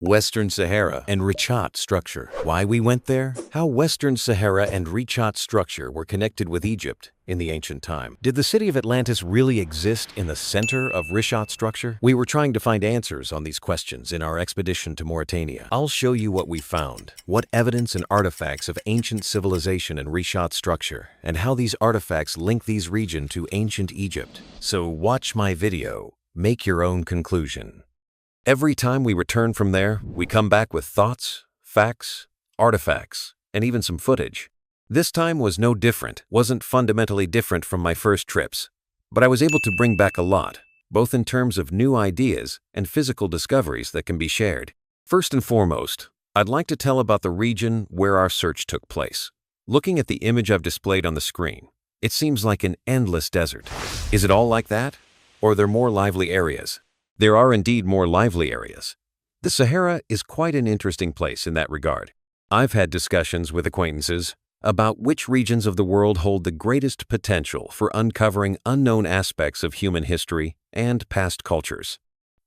Western Sahara and Richat Structure. Why we went there? How Western Sahara and Richat Structure were connected with Egypt in the ancient time. Did the city of Atlantis really exist in the center of Richat Structure? We were trying to find answers on these questions in our expedition to Mauritania. I'll show you what we found, what evidence and artifacts of ancient civilization in Richat Structure, and how these artifacts link these regions to ancient Egypt. So watch my video, make your own conclusion. Every time we return from there, we come back with thoughts, facts, artifacts, and even some footage. This time was no different, wasn't fundamentally different from my first trips, but I was able to bring back a lot, both in terms of new ideas and physical discoveries that can be shared. First and foremost, I'd like to tell about the region where our search took place. Looking at the image I've displayed on the screen, it seems like an endless desert. Is it all like that? Or are there more lively areas? There are indeed more lively areas. The Sahara is quite an interesting place in that regard. I've had discussions with acquaintances about which regions of the world hold the greatest potential for uncovering unknown aspects of human history and past cultures.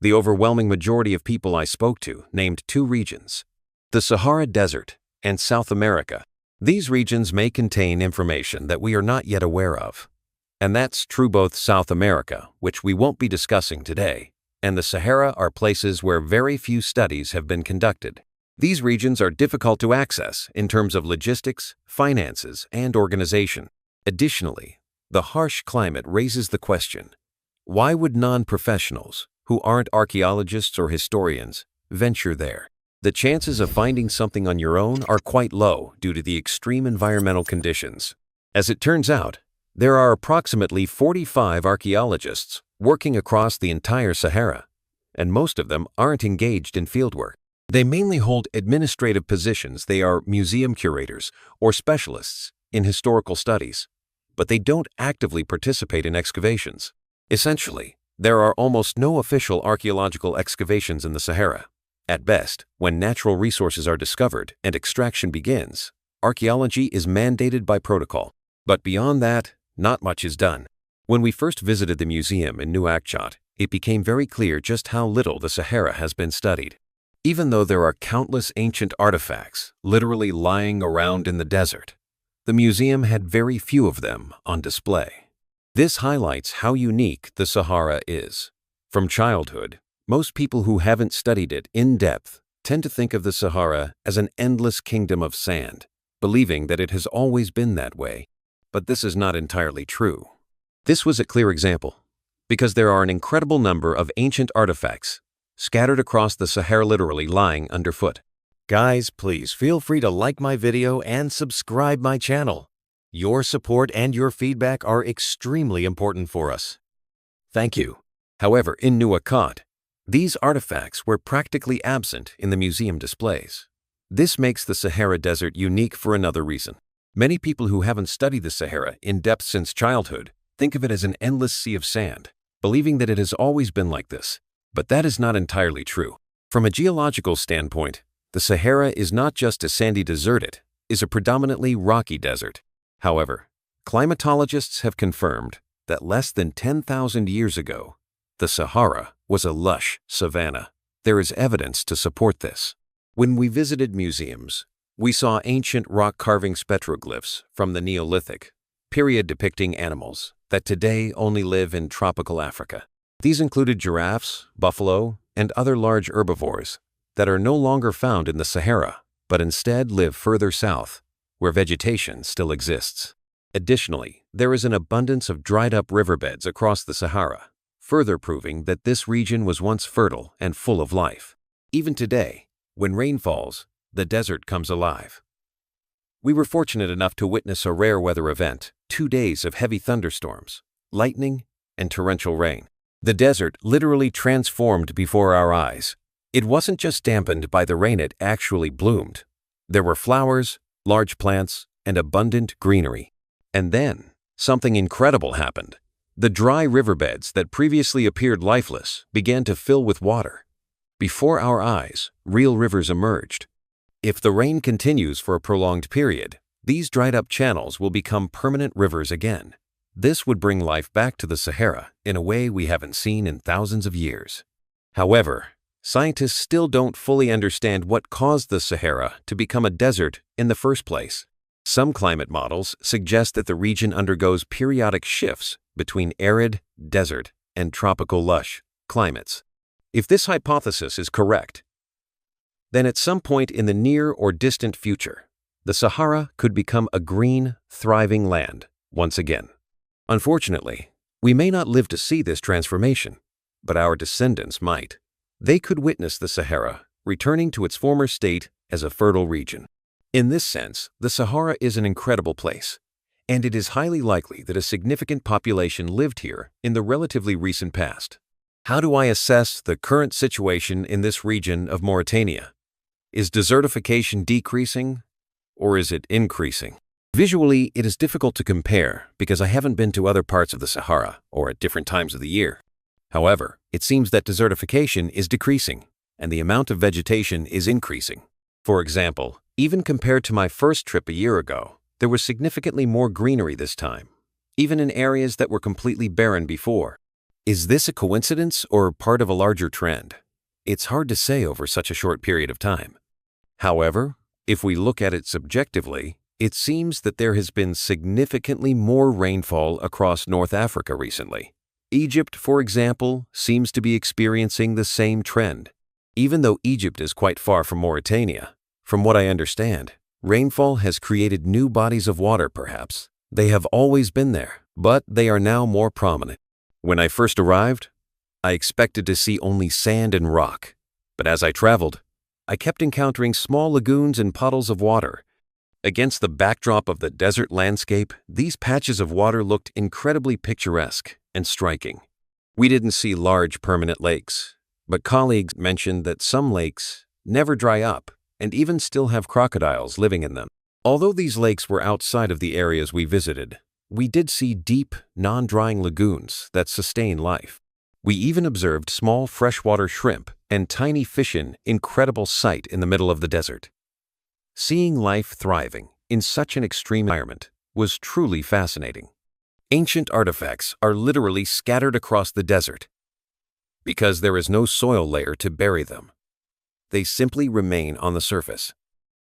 The overwhelming majority of people I spoke to named two regions: the Sahara Desert and South America. These regions may contain information that we are not yet aware of. And that's true both South America, which we won't be discussing today, and the Sahara are places where very few studies have been conducted. These regions are difficult to access in terms of logistics, finances, and organization. Additionally, the harsh climate raises the question: why would non-professionals, who aren't archaeologists or historians, venture there? The chances of finding something on your own are quite low due to the extreme environmental conditions. As it turns out, there are approximately 45 archaeologists working across the entire Sahara, and most of them aren't engaged in fieldwork. They mainly hold administrative positions. They are museum curators or specialists in historical studies, but they don't actively participate in excavations. Essentially, there are almost no official archaeological excavations in the Sahara. At best, when natural resources are discovered and extraction begins, archaeology is mandated by protocol. But beyond that, not much is done. When we first visited the museum in Nouakchott, it became very clear just how little the Sahara has been studied. Even though there are countless ancient artifacts literally lying around in the desert, the museum had very few of them on display. This highlights how unique the Sahara is. From childhood, most people who haven't studied it in depth tend to think of the Sahara as an endless kingdom of sand, believing that it has always been that way. But this is not entirely true. This was a clear example, because there are an incredible number of ancient artifacts scattered across the Sahara, literally lying underfoot. Guys, please feel free to like my video and subscribe my channel. Your support and your feedback are extremely important for us. Thank you. However, in Nouakchott, these artifacts were practically absent in the museum displays. This makes the Sahara Desert unique for another reason. Many people who haven't studied the Sahara in depth since childhood think of it as an endless sea of sand, believing that it has always been like this. But that is not entirely true. From a geological standpoint, the Sahara is not just a sandy desert, it is a predominantly rocky desert. However, climatologists have confirmed that less than 10,000 years ago, the Sahara was a lush savanna. There is evidence to support this. When we visited museums, we saw ancient rock carving petroglyphs from the Neolithic period depicting animals that today only live in tropical Africa. These included giraffes, buffalo, and other large herbivores that are no longer found in the Sahara, but instead live further south, where vegetation still exists. Additionally, there is an abundance of dried-up riverbeds across the Sahara, further proving that this region was once fertile and full of life. Even today, when rain falls, the desert comes alive. We were fortunate enough to witness a rare weather event: 2 days of heavy thunderstorms, lightning, and torrential rain. The desert literally transformed before our eyes. It wasn't just dampened by the rain, it actually bloomed. There were flowers, large plants, and abundant greenery. And then, something incredible happened. The dry riverbeds that previously appeared lifeless began to fill with water. Before our eyes, real rivers emerged. If the rain continues for a prolonged period, these dried-up channels will become permanent rivers again. This would bring life back to the Sahara in a way we haven't seen in thousands of years. However, scientists still don't fully understand what caused the Sahara to become a desert in the first place. Some climate models suggest that the region undergoes periodic shifts between arid, desert, and tropical lush climates. If this hypothesis is correct, then at some point in the near or distant future, the Sahara could become a green, thriving land once again. Unfortunately, we may not live to see this transformation, but our descendants might. They could witness the Sahara returning to its former state as a fertile region. In this sense, the Sahara is an incredible place, and it is highly likely that a significant population lived here in the relatively recent past. How do I assess the current situation in this region of Mauritania? Is desertification decreasing, or is it increasing? Visually, it is difficult to compare because I haven't been to other parts of the Sahara or at different times of the year. However, it seems that desertification is decreasing, and the amount of vegetation is increasing. For example, even compared to my first trip a year ago, there was significantly more greenery this time, even in areas that were completely barren before. Is this a coincidence or part of a larger trend? It's hard to say over such a short period of time. However, if we look at it subjectively, it seems that there has been significantly more rainfall across North Africa recently. Egypt, for example, seems to be experiencing the same trend. Even though Egypt is quite far from Mauritania, from what I understand, rainfall has created new bodies of water perhaps. They have always been there, but they are now more prominent. When I first arrived, I expected to see only sand and rock, but as I traveled, I kept encountering small lagoons and puddles of water. Against the backdrop of the desert landscape, these patches of water looked incredibly picturesque and striking. We didn't see large permanent lakes, but colleagues mentioned that some lakes never dry up and even still have crocodiles living in them. Although these lakes were outside of the areas we visited, we did see deep, non-drying lagoons that sustain life. We even observed small freshwater shrimp and tiny fish, an incredible sight in the middle of the desert. Seeing life thriving in such an extreme environment was truly fascinating. Ancient artifacts are literally scattered across the desert because there is no soil layer to bury them. They simply remain on the surface.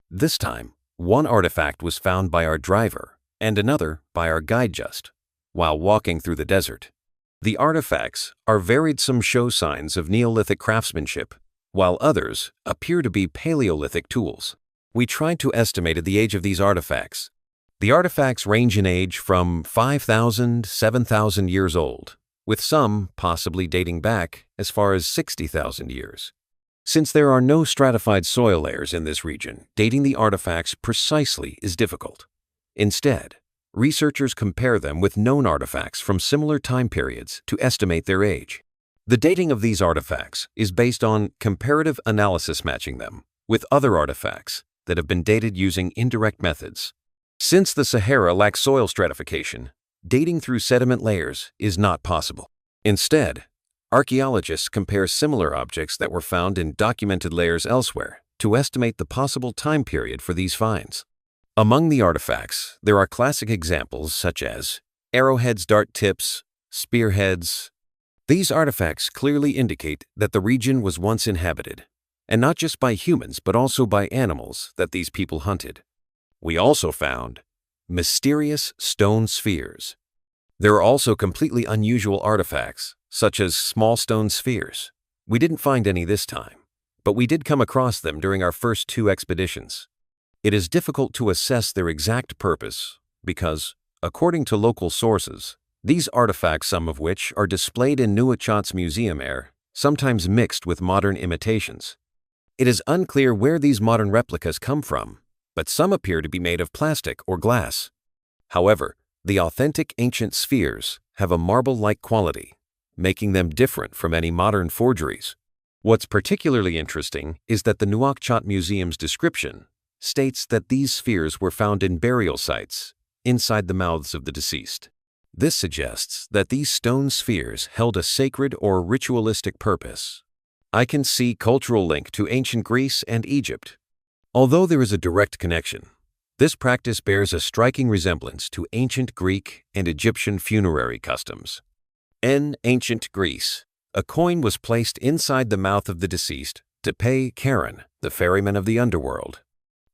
This time, one artifact was found by our driver and another by our guide just while walking through the desert. The artifacts are varied. Some show signs of Neolithic craftsmanship, while others appear to be Paleolithic tools. We tried to estimate the age of these artifacts. The artifacts range in age from 5,000 to 7,000 years old, with some possibly dating back as far as 60,000 years. Since there are no stratified soil layers in this region, dating the artifacts precisely is difficult. Instead, researchers compare them with known artifacts from similar time periods to estimate their age. The dating of these artifacts is based on comparative analysis, matching them with other artifacts that have been dated using indirect methods. Since the Sahara lacks soil stratification, dating through sediment layers is not possible. Instead, archaeologists compare similar objects that were found in documented layers elsewhere to estimate the possible time period for these finds. Among the artifacts, there are classic examples such as arrowheads, dart tips, spearheads. These artifacts clearly indicate that the region was once inhabited, and not just by humans but also by animals that these people hunted. We also found mysterious stone spheres. There are also completely unusual artifacts, such as small stone spheres. We didn't find any this time, but we did come across them during our first 2 expeditions. It is difficult to assess their exact purpose because, according to local sources, these artifacts, some of which are displayed in Nouakchot's museum, are sometimes mixed with modern imitations. It is unclear where these modern replicas come from, but some appear to be made of plastic or glass. However, the authentic ancient spheres have a marble-like quality, making them different from any modern forgeries. What's particularly interesting is that the Nouakchott Museum's description states that these spheres were found in burial sites inside the mouths of the deceased. This suggests that these stone spheres held a sacred or ritualistic purpose. I can see cultural link to ancient Greece and Egypt. Although there is a direct connection, this practice bears a striking resemblance to ancient Greek and Egyptian funerary customs. In ancient Greece, A coin was placed inside the mouth of the deceased to pay Charon, the ferryman of the underworld.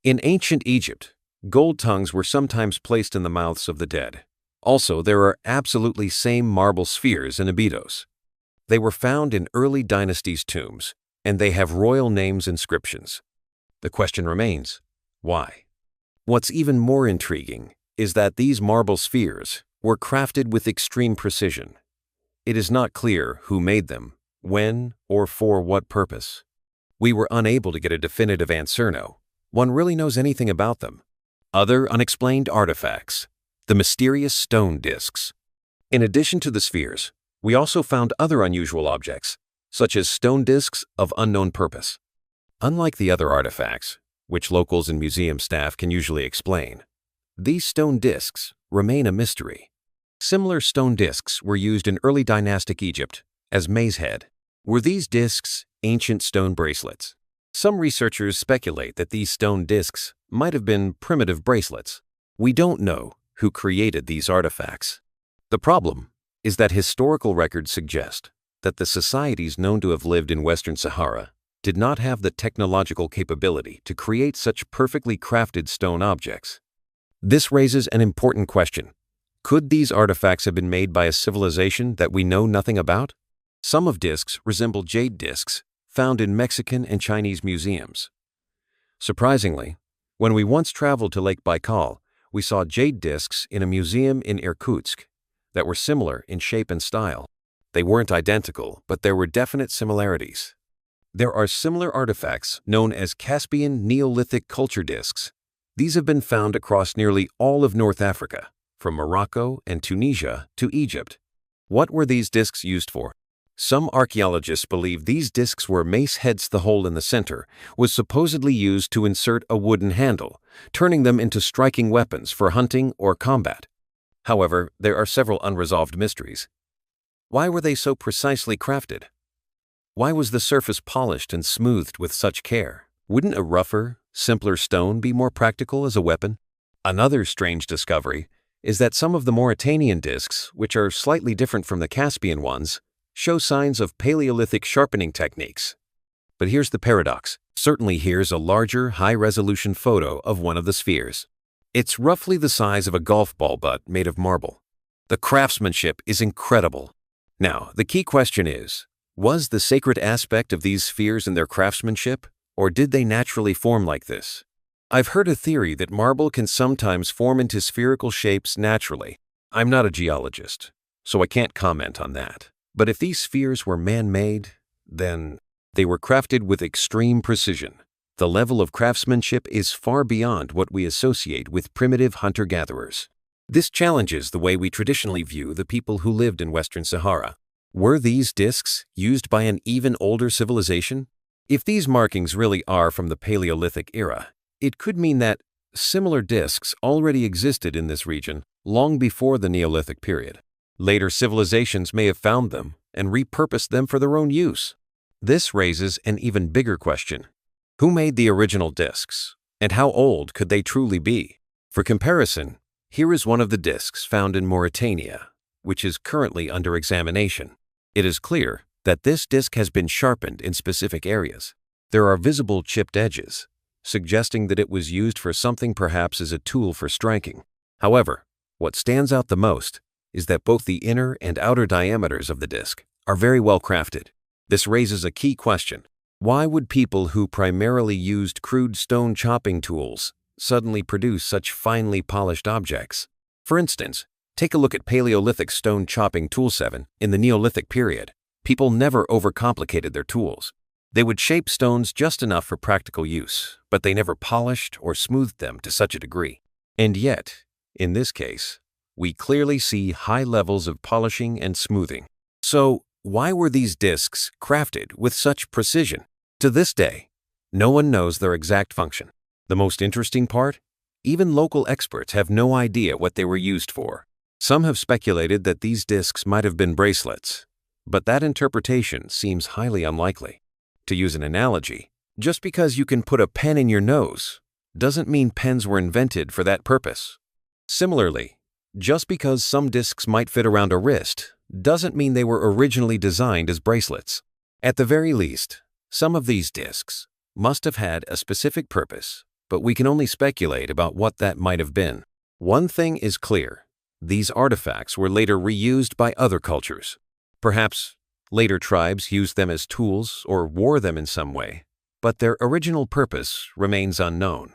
In ancient Egypt, gold tongues were sometimes placed in the mouths of the dead. Also, there are absolutely same marble spheres in Abydos. They were found in early dynasties' tombs, and they have royal names inscriptions. The question remains, why? What's even more intriguing is that these marble spheres were crafted with extreme precision. It is not clear who made them, when, or for what purpose. We were unable to get a definitive answer. No one really knows anything about them. Other unexplained artifacts, the mysterious stone discs. In addition to the spheres, we also found other unusual objects, such as stone discs of unknown purpose. Unlike the other artifacts, which locals and museum staff can usually explain, these stone discs remain a mystery. Similar stone discs were used in early dynastic Egypt as maze head. Were these discs ancient stone bracelets? Some researchers speculate that these stone discs might have been primitive bracelets. We don't know who created these artifacts. The problem is that historical records suggest that the societies known to have lived in Western Sahara did not have the technological capability to create such perfectly crafted stone objects. This raises an important question. Could these artifacts have been made by a civilization that we know nothing about? Some of discs resemble jade discs found in Mexican and Chinese museums. Surprisingly, when we once traveled to Lake Baikal, we saw jade discs in a museum in Irkutsk that were similar in shape and style. They weren't identical, but there were definite similarities. There are similar artifacts known as Caspian Neolithic culture discs. These have been found across nearly all of North Africa, from Morocco and Tunisia to Egypt. What were these discs used for? Some archaeologists believe these discs were mace heads. The hole in the center was supposedly used to insert a wooden handle, turning them into striking weapons for hunting or combat. However, there are several unresolved mysteries. Why were they so precisely crafted? Why was the surface polished and smoothed with such care? Wouldn't a rougher, simpler stone be more practical as a weapon? Another strange discovery is that some of the Mauritanian discs, which are slightly different from the Caspian ones, show signs of Paleolithic sharpening techniques. But here's the paradox. Certainly here's a larger, high-resolution photo of one of the spheres. It's roughly the size of a golf ball but made of marble. The craftsmanship is incredible. Now, the key question is, was the sacred aspect of these spheres in their craftsmanship, or did they naturally form like this? I've heard a theory that marble can sometimes form into spherical shapes naturally. I'm not a geologist, so I can't comment on that. But if these spheres were man-made, then they were crafted with extreme precision. The level of craftsmanship is far beyond what we associate with primitive hunter-gatherers. This challenges the way we traditionally view the people who lived in Western Sahara. Were these discs used by an even older civilization? If these markings really are from the Paleolithic era, it could mean that similar discs already existed in this region long before the Neolithic period. Later civilizations may have found them and repurposed them for their own use. This raises an even bigger question. Who made the original discs, and how old could they truly be? For comparison, here is one of the discs found in Mauritania, which is currently under examination. It is clear that this disc has been sharpened in specific areas. There are visible chipped edges, suggesting that it was used for something perhaps as a tool for striking. However, what stands out the most is that both the inner and outer diameters of the disc are very well crafted. This raises a key question. Why would people who primarily used crude stone chopping tools suddenly produce such finely polished objects? For instance, take a look at Paleolithic stone chopping tool 7 in the Neolithic period. People never overcomplicated their tools. They would shape stones just enough for practical use, but they never polished or smoothed them to such a degree. And yet, in this case, we clearly see high levels of polishing and smoothing. So, why were these discs crafted with such precision? To this day, no one knows their exact function. The most interesting part? Even local experts have no idea what they were used for. Some have speculated that these discs might have been bracelets, but that interpretation seems highly unlikely. To use an analogy, just because you can put a pen in your nose doesn't mean pens were invented for that purpose. Similarly, Just because some discs might fit around a wrist doesn't mean they were originally designed as bracelets. At the very least, some of these discs must have had a specific purpose, but we can only speculate about what that might have been. One thing is clear: these artifacts were later reused by other cultures. Perhaps later tribes used them as tools or wore them in some way, but their original purpose remains unknown.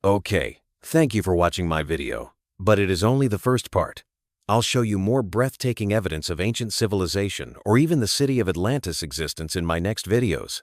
Okay, thank you for watching my video, but it is only the first part. I'll show you more breathtaking evidence of ancient civilization or even the city of Atlantis' existence in my next videos.